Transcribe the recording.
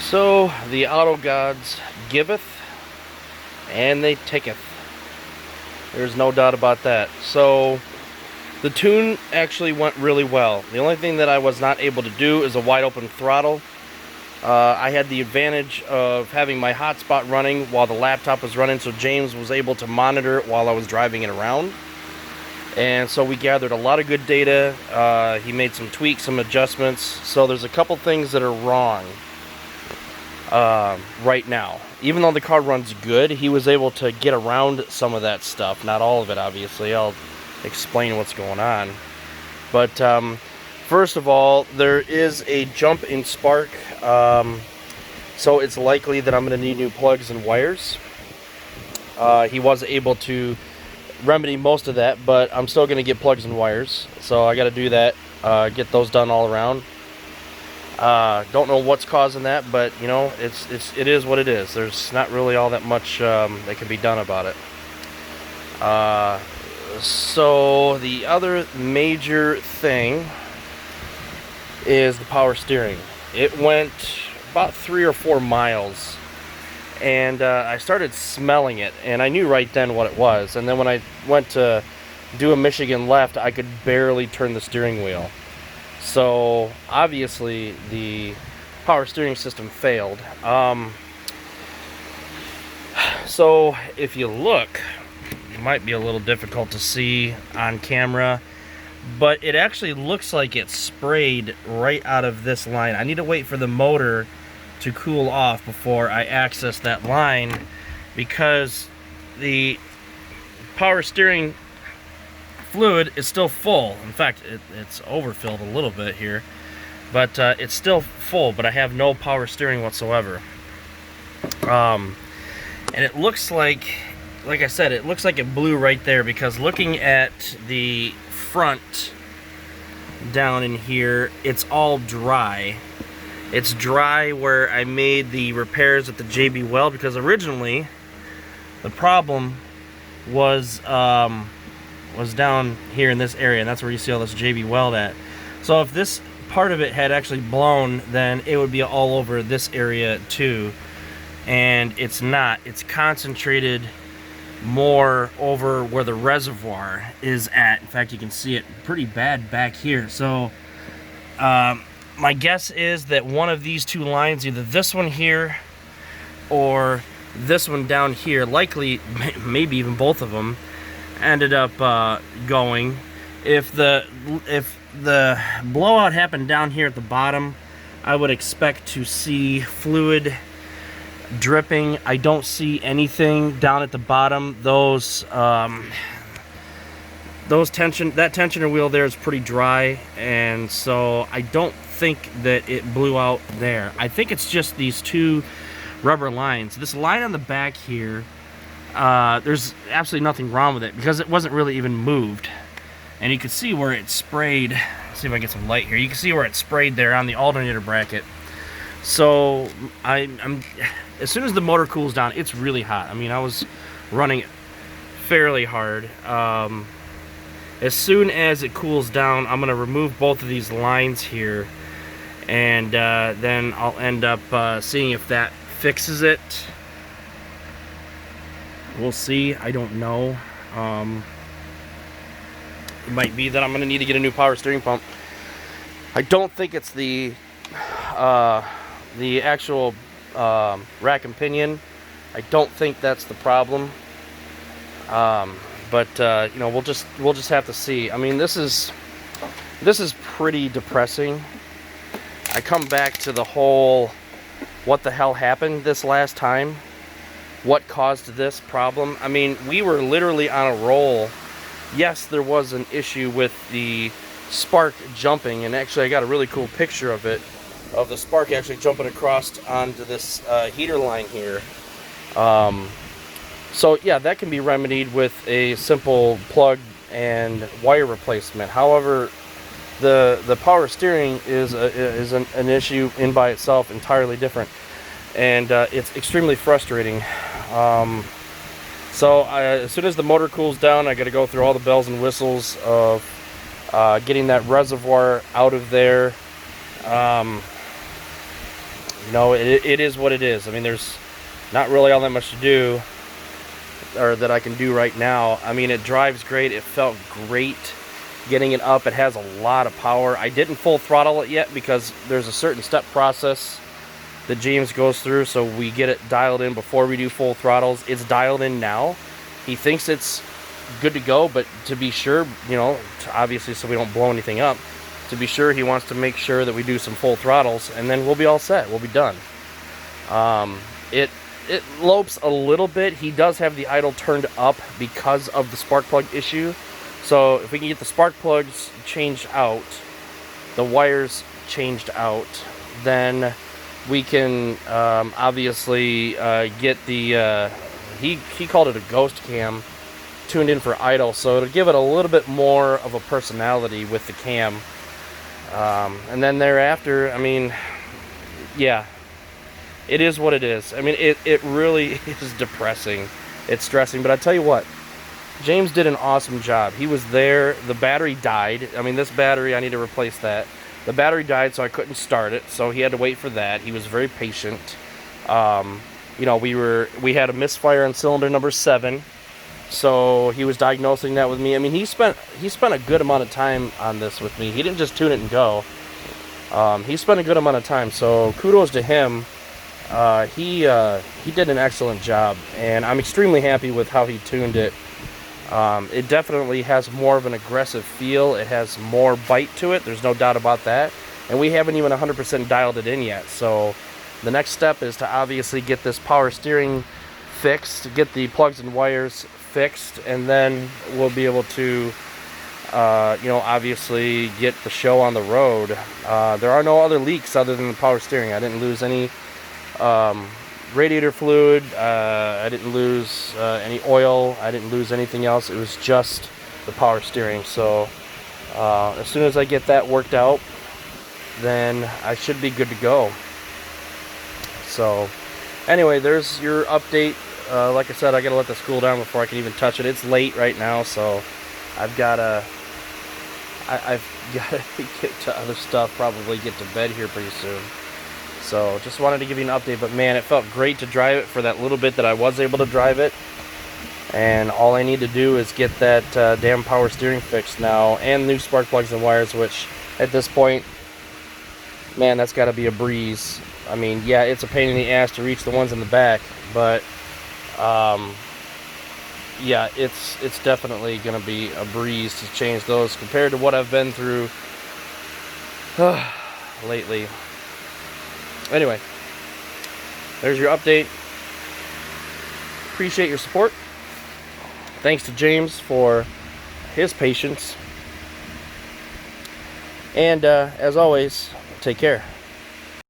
So the auto gods giveth and they taketh. There's no doubt about that. So the tune actually went really well. The only thing that I was not able to do is a wide open throttle. I had the advantage of having my hotspot running while the laptop was running, so James was able to monitor it while I was driving it around. And so we gathered a lot of good data. He made some tweaks, some adjustments. So there's a couple things that are wrong right now. Even though the car runs good, he was able to get around some of that stuff. Not all of it, obviously. I'll explain what's going on. But first of all, there is a jump in spark. So it's likely that I'm going to need new plugs and wires. He was able to remedy most of that, but I'm still going to get plugs and wires. So I got to do that, get those done all around. Don't know what's causing that, but you know, it is what it is. There's not really all that much that can be done about it. So the other major thing is the power steering. It went about 3 or 4 miles, and I started smelling it, and I knew right then what it was. And then when I went to do a Michigan left, I could barely turn the steering wheel. So obviously the power steering system failed. So if you look, it might be a little difficult to see on camera, but it actually looks like it sprayed right out of this line. I need to wait for the motor to cool off before I access that line, because the power steering fluid is still full. In fact, it's overfilled a little bit here, but it's still full, but I have no power steering whatsoever. And it looks like I said, it looks like it blew right there, because looking at the front down in here, it's all dry. It's dry where I made the repairs at the JB Weld, because originally the problem was down here in this area, and that's where you see all this JB Weld at. So if this part of it had actually blown, then it would be all over this area too, and it's not. It's concentrated more over where the reservoir is at. In fact, you can see it pretty bad back here. So my guess is that one of these two lines, either this one here or this one down here, likely maybe even both of them, ended up going. If the blowout happened down here at the bottom, I would expect to see fluid dripping. I don't see anything down at the bottom. That tensioner wheel there is pretty dry, and so I don't think that it blew out there. I think it's just these two rubber lines. This line on the back here, there's absolutely nothing wrong with it, because it wasn't really even moved, and you can see where it sprayed. Let's see if I get some light here. You can see where it sprayed there on the alternator bracket. So I'm as soon as the motor cools down, it's really hot. I mean, I was running fairly hard. As soon as it cools down, I'm gonna remove both of these lines here, and then I'll end up seeing if that fixes it. We'll see. I don't know. It might be that I'm going to need to get a new power steering pump. I don't think it's the actual rack and pinion. I don't think that's the problem. But you know, we'll just have to see. I mean, this is pretty depressing. I come back to the whole, what the hell happened this last time? What caused this problem? I mean, we were literally on a roll. Yes, there was an issue with the spark jumping, and actually I got a really cool picture of it, of the spark actually jumping across onto this heater line here. So yeah, that can be remedied with a simple plug and wire replacement. However, the power steering is an issue in by itself, entirely different, and it's extremely frustrating. So as soon as the motor cools down, I got to go through all the bells and whistles of getting that reservoir out of there. You know, it is what it is. I mean, there's not really all that much to do, or that I can do right now. I mean, it drives great. It felt great getting it up. It has a lot of power. I didn't full throttle it yet because there's a certain step process that James goes through, so we get it dialed in before we do full throttles. It's dialed in now. He thinks it's good to go, but to be sure, you know, obviously so we don't blow anything up, to be sure, he wants to make sure that we do some full throttles, and then we'll be all set. We'll be done. It lopes a little bit. He does have the idle turned up because of the spark plug issue. So if we can get the spark plugs changed out, the wires changed out, then we can obviously get the he called it a ghost cam tuned in for idle, so to give it a little bit more of a personality with the cam. And then thereafter, I mean, yeah, it is what it is. I mean, it really is depressing. It's stressing, but I tell you what, James did an awesome job. He was there. The battery died. I mean, this battery, I need to replace that. The battery died, so I couldn't start it, so he had to wait for that. He was very patient. You know, we had a misfire on cylinder number 7, so he was diagnosing that with me. I mean, he spent a good amount of time on this with me. He didn't just tune it and go. He spent a good amount of time, so kudos to him. He did an excellent job, and I'm extremely happy with how he tuned it. It definitely has more of an aggressive feel. It has more bite to it. There's no doubt about that. And we haven't even 100% dialed it in yet. So the next step is to obviously get this power steering fixed, get the plugs and wires fixed, and then we'll be able to, you know, obviously get the show on the road. There are no other leaks other than the power steering. I didn't lose any radiator fluid, I didn't lose any oil, I didn't lose anything else. It was just the power steering. So as soon as I get that worked out, then I should be good to go. So anyway, there's your update. Like I said, I gotta let this cool down before I can even touch it. It's late right now, so I've gotta get to other stuff, probably get to bed here pretty soon. So just wanted to give you an update, but man, it felt great to drive it for that little bit that I was able to drive it. And all I need to do is get that damn power steering fixed now, and new spark plugs and wires, which at this point, man, that's got to be a breeze. I mean, yeah, it's a pain in the ass to reach the ones in the back, but yeah, it's definitely going to be a breeze to change those compared to what I've been through lately. Anyway, there's your update. Appreciate your support. Thanks to James for his patience. And as always, take care.